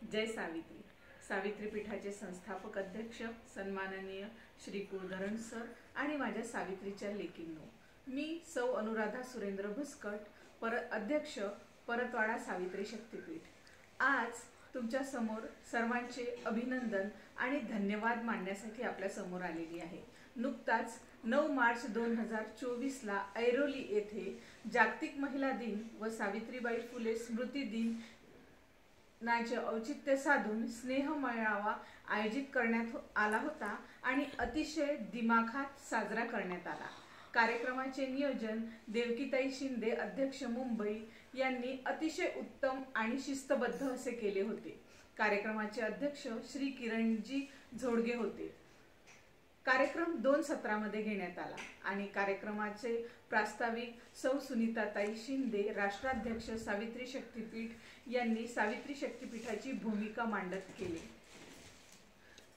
जय सावित्री। सावित्री पीठाचे संस्थापक अध्यक्ष सन्माननीय श्री कुलधरण सर आणि माझ्या सावित्रीच्या लेकींनो, मी सौ अनुराधा सुरेंद्र भुस्कट, अध्यक्ष परतवाडा सावित्री शक्तीपीठ। आज तुमच्या समोर सर्वांचे अभिनंदन आणि धन्यवाद मांडण्यासाठी आपल्या समोर आलेली आहे। नुकताच 9 मार्च 2024 ला ऐरोली येथे जागतिक महिला दिन व सावित्रीबाई फुले स्मृती दिन नाचे औचित्य साधून स्नेह मेळावा आयोजित करण्यात आला होता आणि अतिशय दिमाखात साजरा करण्यात आला। कार्यक्रमाचे नियोजन देवकीताई शिंदे, अध्यक्ष मुंबई यांनी अतिशय उत्तम आणि शिस्तबद्ध असे केले होते। कार्यक्रमाचे अध्यक्ष श्री किरणजी झोडगे होते। कार्यक्रम 2 सत्रामध्ये घेण्यात आला आणि कार्यक्रमाचे प्रास्ताविक सौ सुनीताताई शिंदे, राष्ट्राध्यक्ष सावित्री शक्तीपीठ यांनी सावित्री शक्तीपीठाची भूमिका मांडत केली।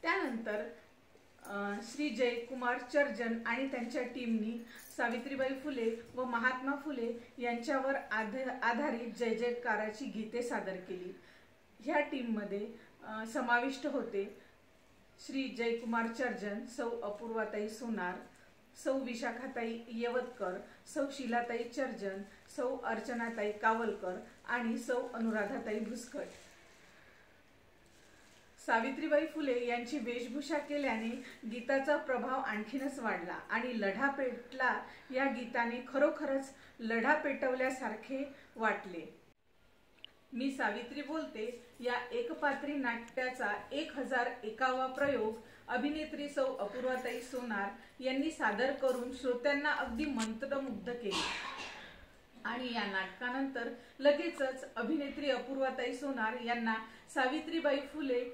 त्यानंतर श्री जयकुमार चर्जन आणि त्यांच्या टीमनी सावित्रीबाई फुले व महात्मा फुले यांच्यावर आधारित जय जयकाराची गीते सादर केली। ह्या टीममध्ये समाविष्ट होते श्री जयकुमार चर्जन, सौ अपूर्वाताई सोनार, सौ विशाखाताई येवतकर, सौ शीलाताई चर्जन, सौ अर्चनाताई कावलकर आणि सौ अनुराधाताई भुस्कट। सावित्रीबाई फुले यांची वेशभूषा केल्याने गीताचा प्रभाव आणखीनच वाढला आणि लढा पेटला। या गीताने खरोखरच लढा पेटवल्यासारखे वाटले। मी सावित्री बोलते या एकपात्री नाट्याचा 1001वा प्रयोग अभिनेत्री सौ अपूर्वाताई सोनार यांनी सादर करून श्रोत्यांना अगदी मंत्रमुग्ध केले आणि या नाटकानंतर लगेचच अभिनेत्री अपूर्वाताई सोनार यांना सावित्रीबाई फुले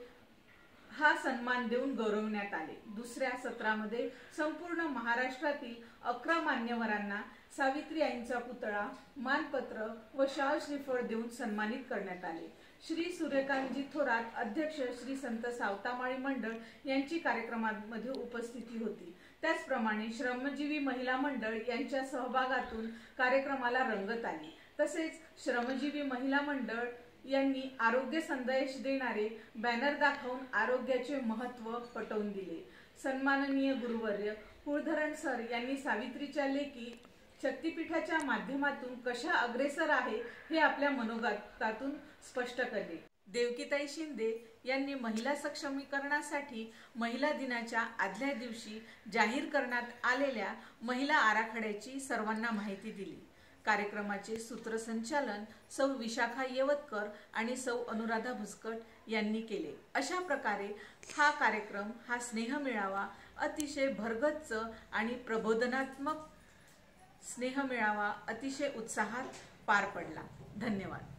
हा सन्मान देऊन गौरवण्यात आले। दुसऱ्या सत्रामध्ये संपूर्ण महाराष्ट्रातील 11 मान्यवरांना सावित्री आईंचा पुतळा, मानपत्र व शाल श्रीफळ देऊन सन्मानित करण्यात आले। श्री सूर्यकांतजी थोरात, अध्यक्ष श्री संत सावतामाळी मंडळ यांची कार्यक्रमामध्ये उपस्थिती होती। त्याचप्रमाणे श्रमजीवी महिला मंडळ यांच्या सहभागातून कार्यक्रमाला रंगत आली। तसेच श्रमजीवी महिला मंडळ यांनी आरोग्य संदेश देणारे बॅनर दाखवून आरोग्याचे महत्त्व पटवून दिले। सन्माननीय गुरुवर्य कुलधरण सर यांनी सावित्रीच्या लेकी शक्तीपीठाच्या माध्यमातून कशा अग्रेसर आहे हे आपल्या मनोगतातून स्पष्ट केले। देवकीताई शिंदे यांनी महिला सक्षमीकरणासाठी महिला दिनाच्या आदल्या दिवशी जाहीर करण्यात आलेल्या महिला आराखड्याची सर्वांना माहिती दिली। कार्यक्रमाचे सूत्रसंचालन सौ विशाखा येवतकर आणि सौ अनुराधा भुस्कट यांनी केले। अशा प्रकारे हा कार्यक्रम, हा स्नेह मेळावा अतिशय भरगच्च आणि प्रबोधनात्मक स्नेह मेळावा अतिशय उत्साहात पार पडला। धन्यवाद।